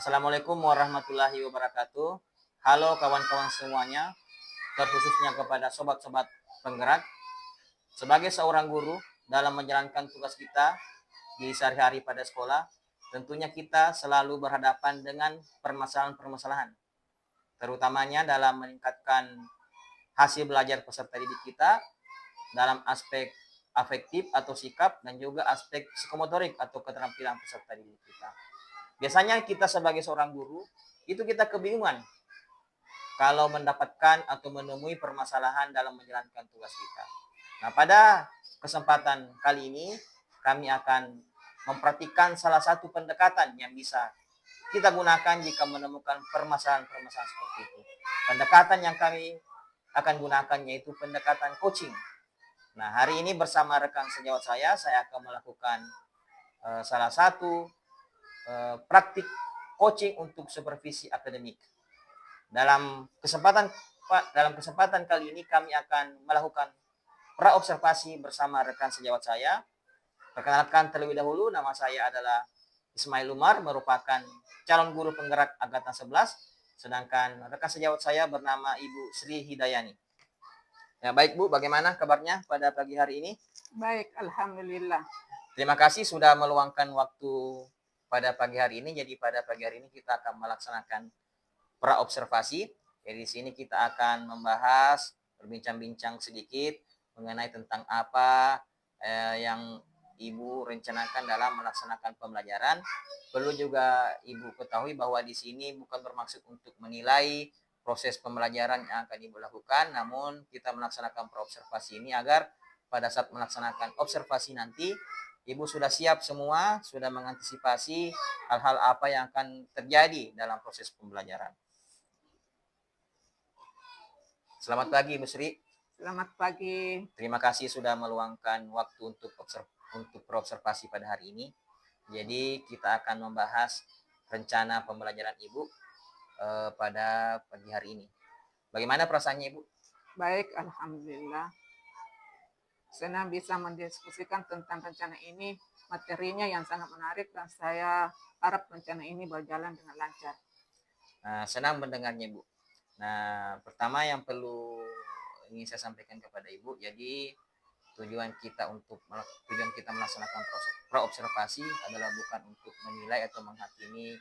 Assalamualaikum warahmatullahi wabarakatuh. Halo kawan-kawan semuanya, terkhususnya kepada sobat-sobat penggerak. Sebagai seorang guru, dalam menjalankan tugas kita di sehari-hari pada sekolah, tentunya kita selalu berhadapan dengan permasalahan-permasalahan, terutamanya dalam meningkatkan hasil belajar peserta didik kita dalam aspek afektif atau sikap dan juga aspek psikomotorik atau keterampilan peserta didik kita. Biasanya kita sebagai seorang guru itu kita kebingungan kalau mendapatkan atau menemui permasalahan dalam menjalankan tugas kita. Nah, pada kesempatan kali ini kami akan mempraktikkan salah satu pendekatan yang bisa kita gunakan jika menemukan permasalahan-permasalahan seperti itu. Pendekatan yang kami akan gunakan yaitu pendekatan coaching. Nah, hari ini bersama rekan sejawat saya akan melakukan salah satu praktik coaching untuk supervisi akademik. Dalam kesempatan kali ini kami akan melakukan praobservasi bersama rekan sejawat saya. Perkenalkan terlebih dahulu, nama saya adalah Ismail Umar, merupakan calon guru penggerak angkatan 11, sedangkan rekan sejawat saya bernama Ibu Sri Hidayani. Ya, baik Bu, bagaimana kabarnya pada pagi hari ini? Baik, alhamdulillah. Terima kasih sudah meluangkan waktu pada pagi hari ini. Jadi pada pagi hari ini kita akan melaksanakan praobservasi. Jadi di sini kita akan membahas, berbincang-bincang sedikit mengenai tentang apa yang Ibu rencanakan dalam melaksanakan pembelajaran. Perlu juga Ibu ketahui bahwa di sini bukan bermaksud untuk menilai proses pembelajaran yang akan Ibu lakukan, namun kita melaksanakan praobservasi ini agar pada saat melaksanakan observasi nanti Ibu sudah siap semua, sudah mengantisipasi hal-hal apa yang akan terjadi dalam proses pembelajaran. Selamat pagi, Bu Sri. Selamat pagi. Terima kasih sudah meluangkan waktu untuk berobservasi pada hari ini. Jadi kita akan membahas rencana pembelajaran Ibu pada pagi hari ini. Bagaimana perasaannya, Ibu? Baik, alhamdulillah. Senang bisa mendiskusikan tentang rencana ini. Materinya yang sangat menarik dan saya harap rencana ini berjalan dengan lancar. Senang mendengarnya, Bu. Nah, pertama yang perlu ingin saya sampaikan kepada Ibu, jadi tujuan kita melaksanakan praobservasi adalah bukan untuk menilai atau menghakimi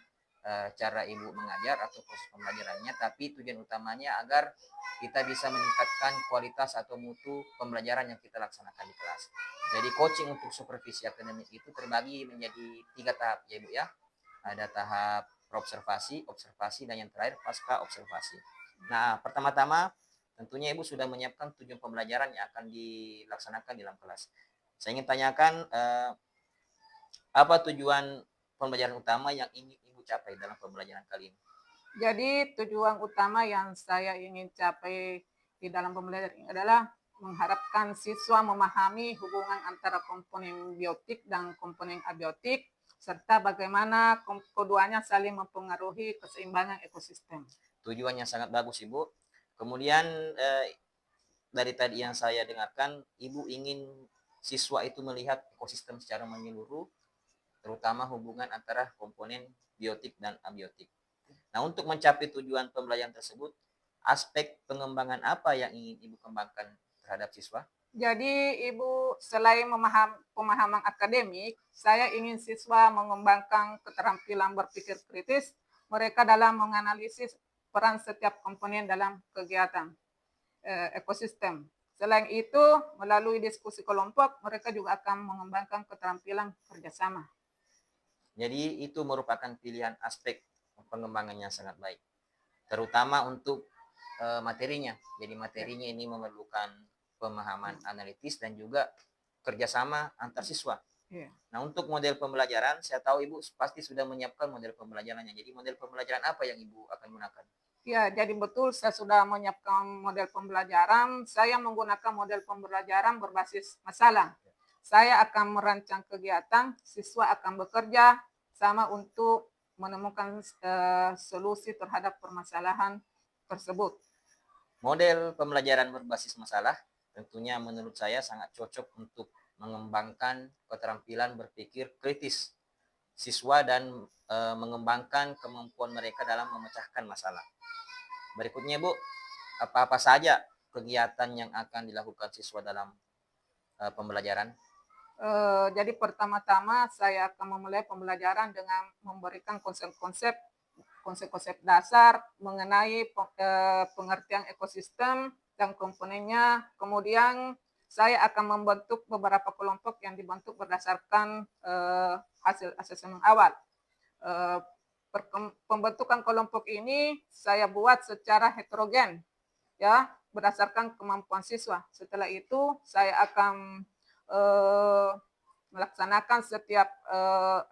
cara Ibu mengajar atau proses pembelajarannya, tapi tujuan utamanya agar kita bisa meningkatkan kualitas atau mutu pembelajaran yang kita laksanakan di kelas. Jadi coaching untuk supervisi akademik itu terbagi menjadi 3 tahap ya Ibu ya. Ada tahap praobservasi, observasi, dan yang terakhir pasca observasi. Nah, pertama-tama tentunya Ibu sudah menyiapkan tujuan pembelajaran yang akan dilaksanakan di dalam kelas. Saya ingin tanyakan apa tujuan pembelajaran utama yang ingin Ibu capai dalam pembelajaran kali ini? Jadi tujuan utama yang saya ingin capai di dalam pembelajaran ini adalah mengharapkan siswa memahami hubungan antara komponen biotik dan komponen abiotik, serta bagaimana keduanya saling mempengaruhi keseimbangan ekosistem. Tujuannya sangat bagus, Ibu. Kemudian dari tadi yang saya dengarkan, Ibu ingin siswa itu melihat ekosistem secara menyeluruh, terutama hubungan antara komponen biotik dan abiotik. Nah, untuk mencapai tujuan pembelajaran tersebut, aspek pengembangan apa yang ingin Ibu kembangkan terhadap siswa? Jadi Ibu, selain pemahaman akademik, saya ingin siswa mengembangkan keterampilan berpikir kritis mereka dalam menganalisis peran setiap komponen dalam kegiatan ekosistem. Selain itu, melalui diskusi kelompok, mereka juga akan mengembangkan keterampilan kerjasama. Jadi itu merupakan pilihan aspek pengembangannya sangat baik, terutama untuk materinya. Jadi materinya ini memerlukan pemahaman analitis dan juga kerjasama antar siswa. Nah, untuk model pembelajaran, saya tahu Ibu pasti sudah menyiapkan model pembelajarannya. Jadi model pembelajaran apa yang Ibu akan gunakan? Ya, jadi betul saya sudah menyiapkan model pembelajaran. Saya menggunakan model pembelajaran berbasis masalah. Saya akan merancang kegiatan, siswa akan bekerja sama untuk menemukan solusi terhadap permasalahan tersebut. Model pembelajaran berbasis masalah tentunya menurut saya sangat cocok untuk mengembangkan keterampilan berpikir kritis siswa dan mengembangkan kemampuan mereka dalam memecahkan masalah. Berikutnya Bu, apa-apa saja kegiatan yang akan dilakukan siswa dalam pembelajaran? Jadi pertama-tama saya akan memulai pembelajaran dengan memberikan konsep-konsep dasar mengenai pengertian ekosistem dan komponennya. Kemudian saya akan membentuk beberapa kelompok yang dibentuk berdasarkan hasil asesmen awal. Pembentukan kelompok ini saya buat secara heterogen, ya, berdasarkan kemampuan siswa. Setelah itu saya akan melaksanakan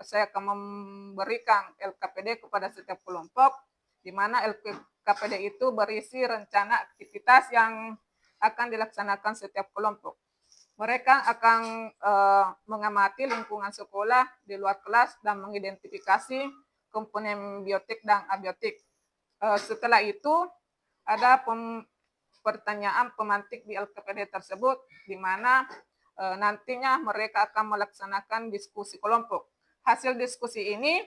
saya akan memberikan LKPD kepada setiap kelompok, di mana LKPD itu berisi rencana aktivitas yang akan dilaksanakan setiap kelompok. Mereka akan mengamati lingkungan sekolah di luar kelas dan mengidentifikasi komponen biotik dan abiotik. Setelah itu ada pertanyaan pemantik di LKPD tersebut, di mana nantinya mereka akan melaksanakan diskusi kelompok. Hasil diskusi ini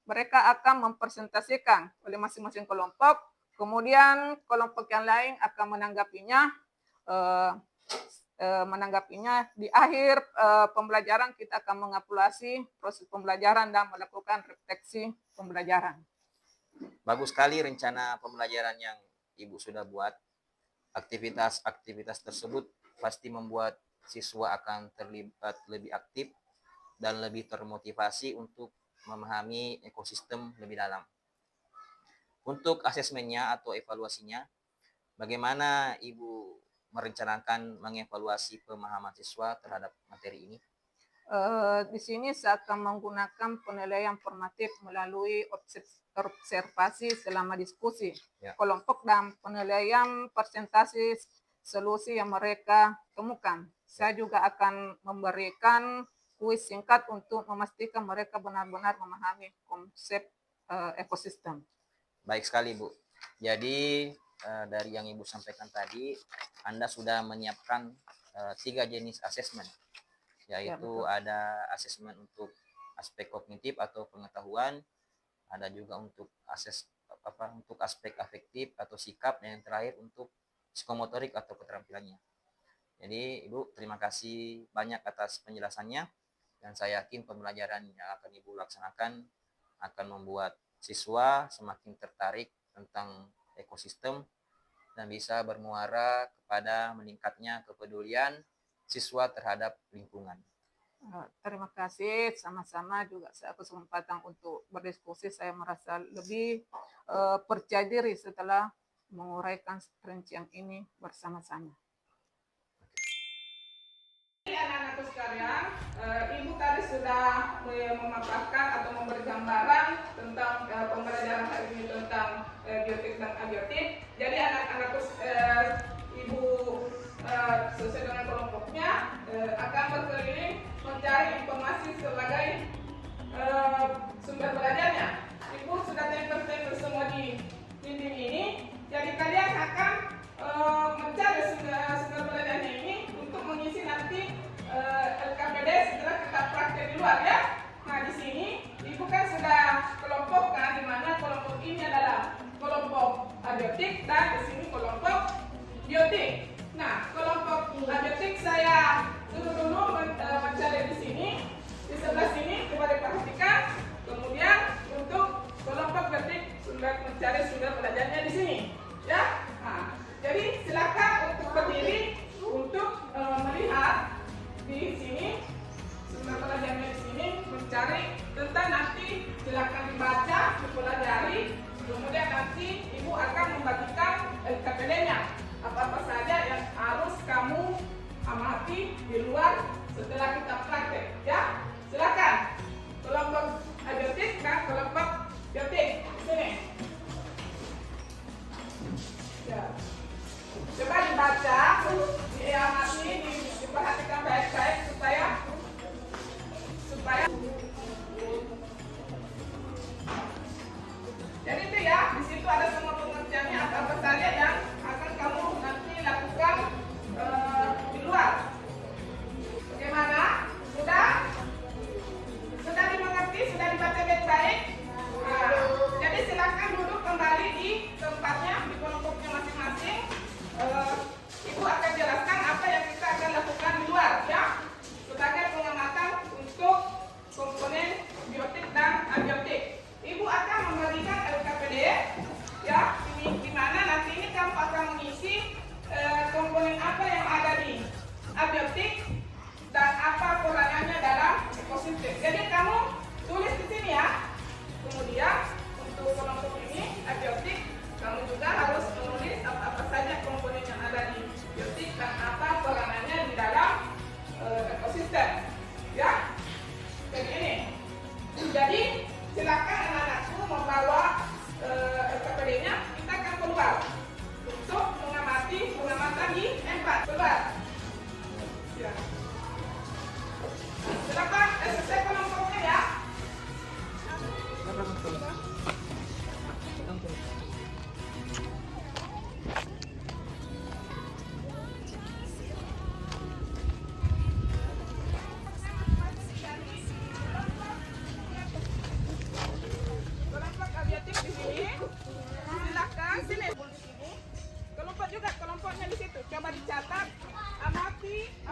mereka akan mempresentasikan oleh masing-masing kelompok, kemudian kelompok yang lain akan menanggapinya. Di akhir pembelajaran kita akan mengevaluasi proses pembelajaran dan melakukan refleksi pembelajaran. Bagus sekali rencana pembelajaran yang Ibu sudah buat. Aktivitas-aktivitas tersebut pasti membuat siswa akan terlibat lebih aktif dan lebih termotivasi untuk memahami ekosistem lebih dalam. Untuk asesmennya atau evaluasinya, bagaimana Ibu merencanakan mengevaluasi pemahaman siswa terhadap materi ini? Di sini saya akan menggunakan penilaian formatif melalui observasi selama diskusi kelompok dan penilaian presentasi solusi yang mereka temukan. Saya juga akan memberikan kuis singkat untuk memastikan mereka benar-benar memahami konsep ekosistem. Baik sekali Bu. Jadi dari yang Ibu sampaikan tadi, Anda sudah menyiapkan 3 jenis asesmen, yaitu ada asesmen untuk aspek kognitif atau pengetahuan, ada juga untuk untuk aspek afektif atau sikap, dan yang terakhir untuk psikomotorik atau keterampilannya. Jadi Ibu, terima kasih banyak atas penjelasannya, dan saya yakin pembelajaran yang akan Ibu laksanakan akan membuat siswa semakin tertarik tentang ekosistem dan bisa bermuara kepada meningkatnya kepedulian siswa terhadap lingkungan. Terima kasih, sama-sama juga saya kesempatan untuk berdiskusi. Saya merasa lebih percaya diri setelah menguraikan rincian ini bersama-sama. Anak-anakku sekalian, Ibu tadi sudah memaparkan atau memberi gambaran tentang pembelajaran hari ini tentang biotik dan abiotik. Jadi anak-anakku, Ibu sesuai dengan kelompoknya akan berkeliling mencari informasi sebagai sumber belajarnya. Ibu sudah tempel-tempel semua di dinding ini. Jadi kalian akan mencari sumber belajarnya ini untuk mengisi nanti LKPD setelah kita praktek di luar, ya. Nah, di sini Ibu kan sudah kelompokkan, di mana kelompok ini adalah kelompok abiotik dan di sini kelompok biotik. Nah, kelompok abiotik saya dulu mencari di sini, di sebelah sini, coba diperhatikan. Kemudian untuk kelompok biotik sudah mencari sumber belajarnya di sini, ya. Nah, jadi silakan untuk berdiri untuk melihat di sini sumber belajarnya di sini, mencari tentang nanti silakan dibaca, dipelajari. Kemudian nanti Ibu akan membagikan LKPD-nya. Apa-apa saja yang harus kamu amati di luar setelah kita praktek, ya. Silakan. Kelompok abiotik dan kelompok biotik di sini.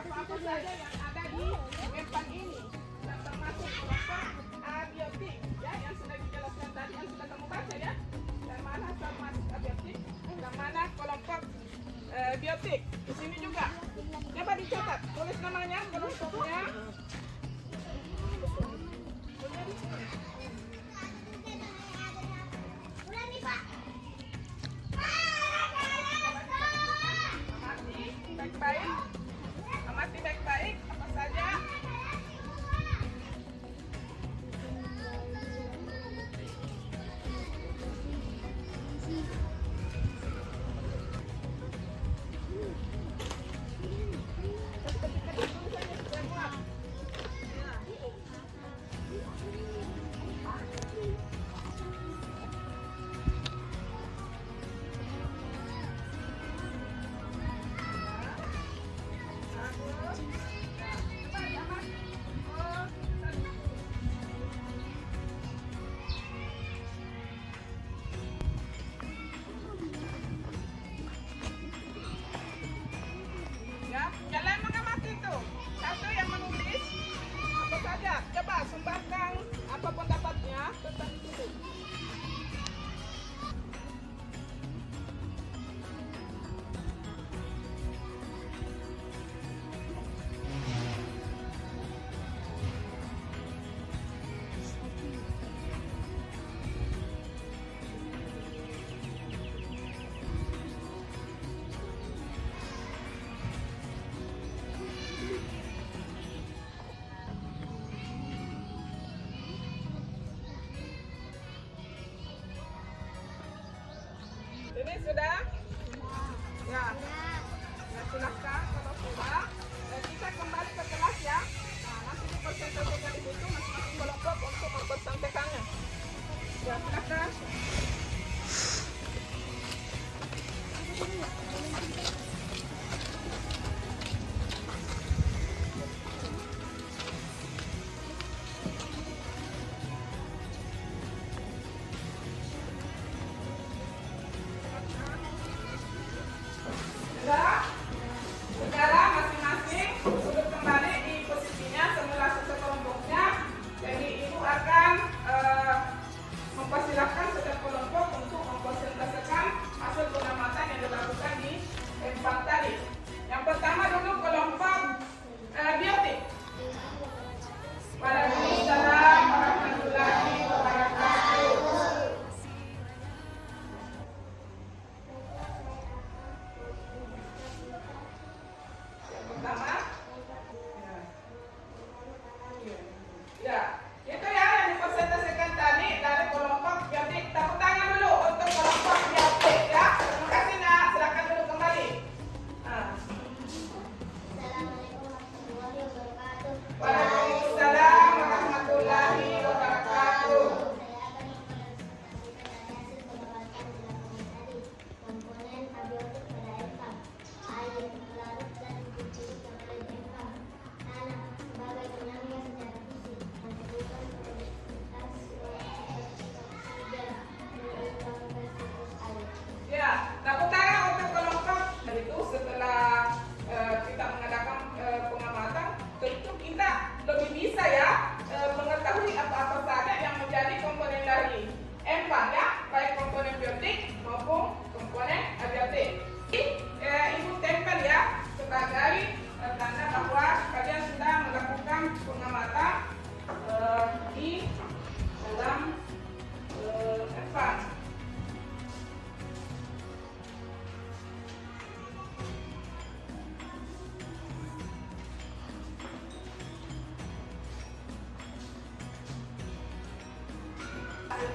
apa-apa saja yang ada di empang ini, yang termasuk kelompok abiotik, ya, yang sudah dijelaskan tadi, yang sudah kamu baca ya, yang mana termasuk abiotik, yang mana kelompok biotik. Di sini juga, coba dicatat, tulis namanya, kelompoknya. Amati baik-baik apa saja. Ya, jalan mengamati itu. Satu yang menulis apa saja. Coba sumbangkan apa pendapatnya tentang itu. Ini sudah? Ya. Ya, silahkan kalau sudah. Kita kembali ke kelas ya. Nah, nanti di presentasinya dibutuh masing-masing kelompok untuk mempresentasikannya. Ya, silahkan. Sekarang masing-masing duduk kembali di posisinya semula sekelompoknya. Jadi ibu akan mempersilahkan setiap kelompok untuk mempresentasikan hasil pengamatan yang dilakukan di empang tadi. Yang pertama dulu kelompok biotik. Waalaikumsalam warahmatullahi wabarakatuh. Pertama, ya, itu ya yang dipresentasikan tadi dari kelompok biotik. Tepuk tangan dulu untuk kelompok biotik ya. Terima kasih nak, silakan duduk kembali. Waalaikumsalam warahmatullahi wabarakatuh. Komponen abiotik pada empang, air, larut dan biji komponen empang, tanah sebagai penyaring secara fisik, menentukan produktivitas seperti oksigen, menyeimbangkan siklus air. Ya, tepuk tangan untuk kelompok. Dan itu setelah kita mengadakan pengamatan, tentu kita lebih bisa ya mengetahui apa-apa saja yang menjadi komponen dari empang ya, baik komponen biotik maupun komponen abiotik. Ibu tempel ya sebagai tanda bahwa kalian sudah melakukan pengamatan di dalam empang.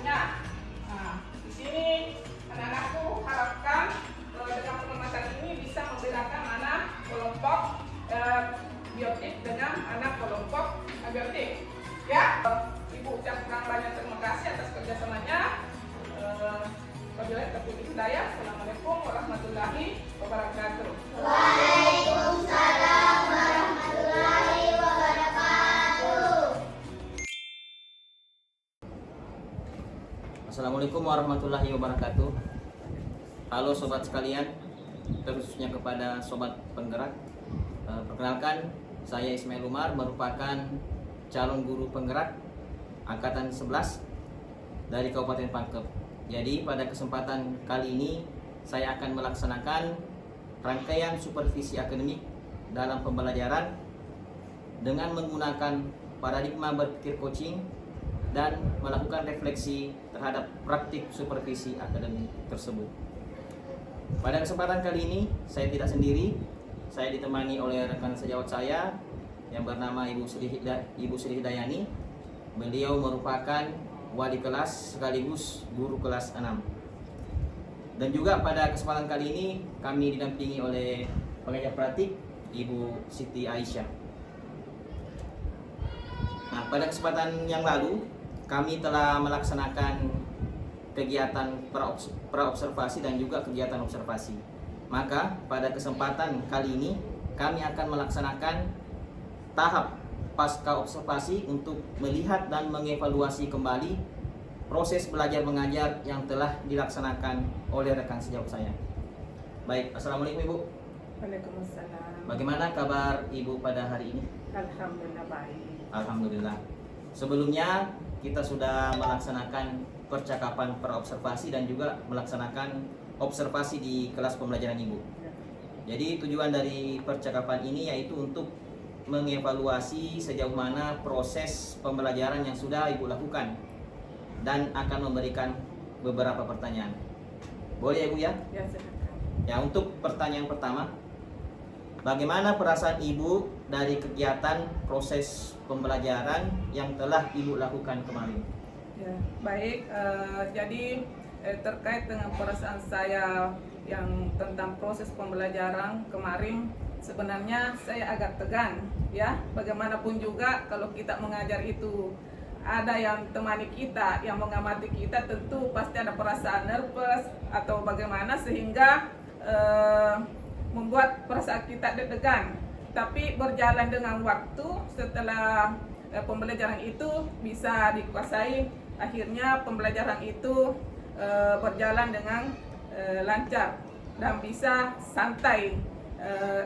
Nah, di sini anak-anakku harapkan dengan pengamatan ini bisa membedakan mana kelompok biotik dengan anak kelompok abiotik. Ya, Ibu ucapkan banyak terima kasih atas kerjasamanya. Wabillahi taufiq wal hidayah. Assalamualaikum warahmatullahi wabarakatuh. Waalaikumsalam warahmatullahi wabarakatuh. Assalamualaikum warahmatullahi wabarakatuh. Halo sobat sekalian, terkhususnya kepada sobat penggerak. Perkenalkan, saya Ismail Umar, merupakan calon guru penggerak angkatan 11 dari Kabupaten Pangkep. Jadi pada kesempatan kali ini saya akan melaksanakan rangkaian supervisi akademik dalam pembelajaran dengan menggunakan paradigma berpikir coaching dan melakukan refleksi terhadap praktik supervisi akademik tersebut. Pada kesempatan kali ini saya tidak sendiri, saya ditemani oleh rekan sejawat saya yang bernama Ibu Sri Hidayani. Beliau merupakan wali kelas sekaligus guru kelas 6. Dan juga pada kesempatan kali ini kami didampingi oleh pengajar praktik Ibu Siti Aisyah. Nah, pada kesempatan yang lalu kami telah melaksanakan kegiatan praobservasi dan juga kegiatan observasi. Maka pada kesempatan kali ini kami akan melaksanakan tahap pasca observasi untuk melihat dan mengevaluasi kembali proses belajar mengajar yang telah dilaksanakan oleh rekan sejawat saya. Baik, Assalamualaikum Ibu. Waalaikumsalam. Bagaimana kabar Ibu pada hari ini? Alhamdulillah baik. Alhamdulillah. Sebelumnya kita sudah melaksanakan percakapan praobservasi dan juga melaksanakan observasi di kelas pembelajaran Ibu. Jadi tujuan dari percakapan ini yaitu untuk mengevaluasi sejauh mana proses pembelajaran yang sudah Ibu lakukan dan akan memberikan beberapa pertanyaan. Boleh ya Bu ya? Ya, silakan. Ya, untuk pertanyaan pertama, bagaimana perasaan Ibu dari kegiatan proses pembelajaran yang telah Ibu lakukan kemarin? Ya, baik. Jadi terkait dengan perasaan saya yang tentang proses pembelajaran kemarin, sebenarnya saya agak tegang, ya. Bagaimanapun juga kalau kita mengajar itu ada yang temani kita, yang mengamati kita, tentu pasti ada perasaan nervous atau bagaimana sehingga membuat perasaan kita deg-degan. Tapi berjalan dengan waktu setelah pembelajaran itu bisa dikuasai, akhirnya pembelajaran itu berjalan dengan lancar dan bisa santai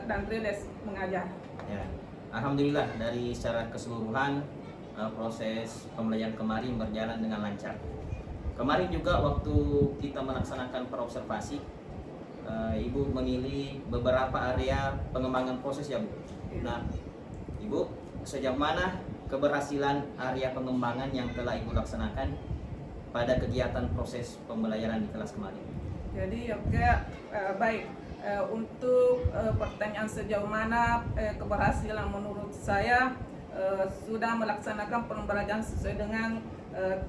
dan rileks mengajar. Ya, Alhamdulillah dari secara keseluruhan proses pembelajaran kemarin berjalan dengan lancar. Kemarin juga waktu kita melaksanakan perobservasi, Ibu memilih beberapa area pengembangan proses ya Bu. Nah, Ibu sejauh mana keberhasilan area pengembangan yang telah Ibu laksanakan pada kegiatan proses pembelajaran di kelas kemarin? Jadi oke, baik. Untuk pertanyaan sejauh mana keberhasilan menurut saya sudah melaksanakan pembelajaran sesuai dengan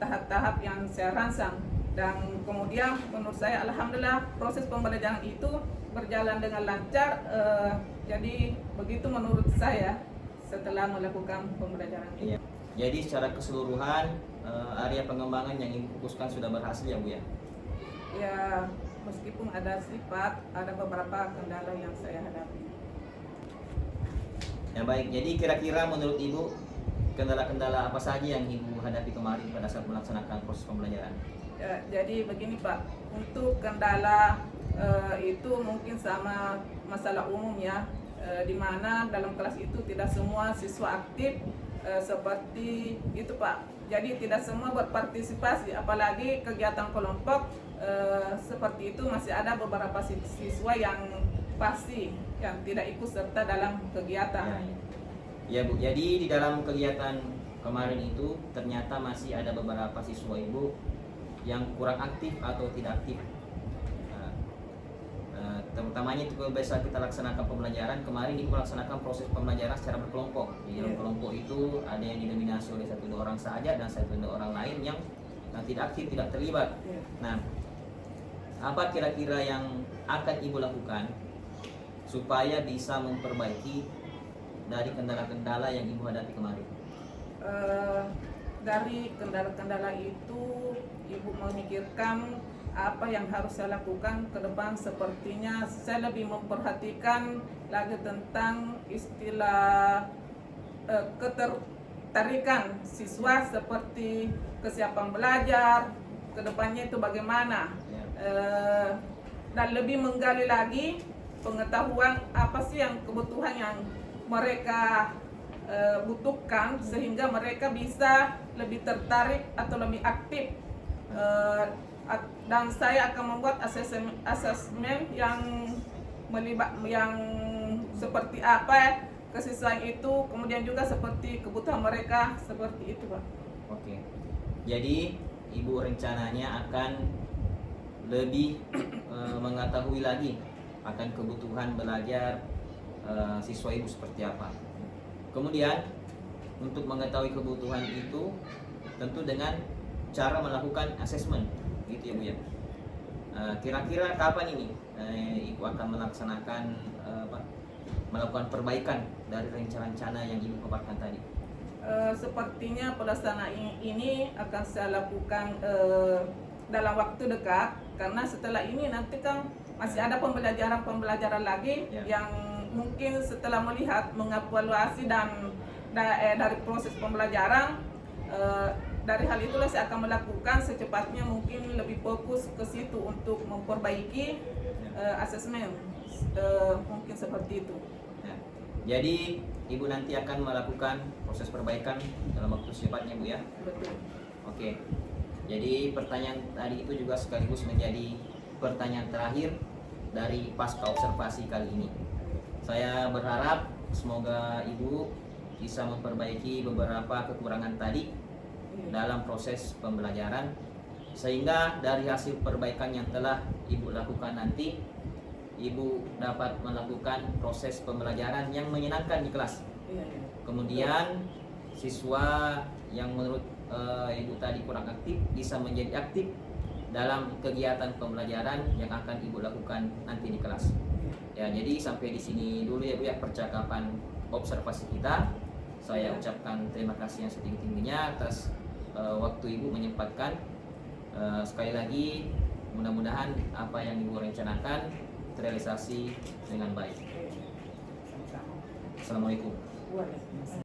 tahap-tahap yang saya rancang, dan kemudian menurut saya alhamdulillah proses pembelajaran itu berjalan dengan lancar. Jadi begitu menurut saya setelah melakukan pembelajaran ini. Iya. Jadi secara keseluruhan area pengembangan yang Ibu fokuskan sudah berhasil ya Bu ya? Ya, meskipun ada beberapa kendala yang saya hadapi. Ya baik, jadi kira-kira menurut Ibu kendala-kendala apa saja yang Ibu hadapi kemarin pada saat melaksanakan proses pembelajaran? Ya, jadi begini Pak, untuk kendala itu mungkin sama masalah umum ya, di mana dalam kelas itu tidak semua siswa aktif seperti itu Pak. Jadi tidak semua berpartisipasi, apalagi kegiatan kelompok seperti itu masih ada beberapa siswa yang pasti yang tidak ikut serta dalam kegiatan. Ya Bu, jadi di dalam kegiatan kemarin itu ternyata masih ada beberapa siswa Ibu yang kurang aktif atau tidak aktif. Terutamanya itu biasa kita laksanakan pembelajaran kemarin, Ibu melaksanakan proses pembelajaran secara berkelompok. Di dalam kelompok itu ada yang didominasi oleh 1-2 orang saja dan 1-2 orang lain yang tidak aktif, tidak terlibat. Nah, apa kira-kira yang akan Ibu lakukan supaya bisa memperbaiki dari kendala-kendala yang Ibu hadapi kemarin? Dari kendala-kendala itu Ibu memikirkan apa yang harus saya lakukan ke depan. Sepertinya saya lebih memperhatikan lagi tentang istilah ketertarikan siswa, seperti kesiapan belajar ke depannya itu bagaimana, dan lebih menggali lagi pengetahuan apa sih yang kebutuhan yang mereka butuhkan, sehingga mereka bisa lebih tertarik atau lebih aktif. Dan saya akan membuat asesmen yang yang seperti apa kesesuaian itu, kemudian juga seperti kebutuhan mereka, seperti itu, Pak. Oke. Jadi Ibu rencananya akan lebih mengetahui lagi akan kebutuhan belajar siswa Ibu seperti apa. Kemudian untuk mengetahui kebutuhan itu tentu dengan cara melakukan asesmen, gitu ya Bu ya. Kira-kira kapan ini Ibu akan melaksanakan melakukan perbaikan dari rencana-rencana yang Ibu paparkan tadi? Sepertinya pelaksanaan ini akan saya lakukan dalam waktu dekat, karena setelah ini nanti kan masih ada pembelajaran lagi yang mungkin setelah melihat, mengevaluasi dan dari proses pembelajaran, dari hal itulah saya akan melakukan secepatnya, mungkin lebih fokus ke situ untuk memperbaiki asesmen, mungkin seperti itu. Nah, jadi Ibu nanti akan melakukan proses perbaikan dalam waktu secepatnya Bu ya? Betul. Oke. Jadi pertanyaan tadi itu juga sekaligus menjadi pertanyaan terakhir dari pasca observasi kali ini. Saya berharap semoga Ibu bisa memperbaiki beberapa kekurangan tadi dalam proses pembelajaran, sehingga dari hasil perbaikan yang telah Ibu lakukan nanti, Ibu dapat melakukan proses pembelajaran yang menyenangkan di kelas. Kemudian siswa yang menurut Ibu tadi kurang aktif bisa menjadi aktif dalam kegiatan pembelajaran yang akan Ibu lakukan nanti di kelas. Ya, jadi sampai di sini dulu ya Bu ya percakapan observasi kita. Saya ucapkan terima kasih yang setinggi-tingginya atas waktu Ibu menyempatkan. Sekali lagi mudah-mudahan apa yang Ibu rencanakan terrealisasi dengan baik. Assalamualaikum. Waalaikumsalam.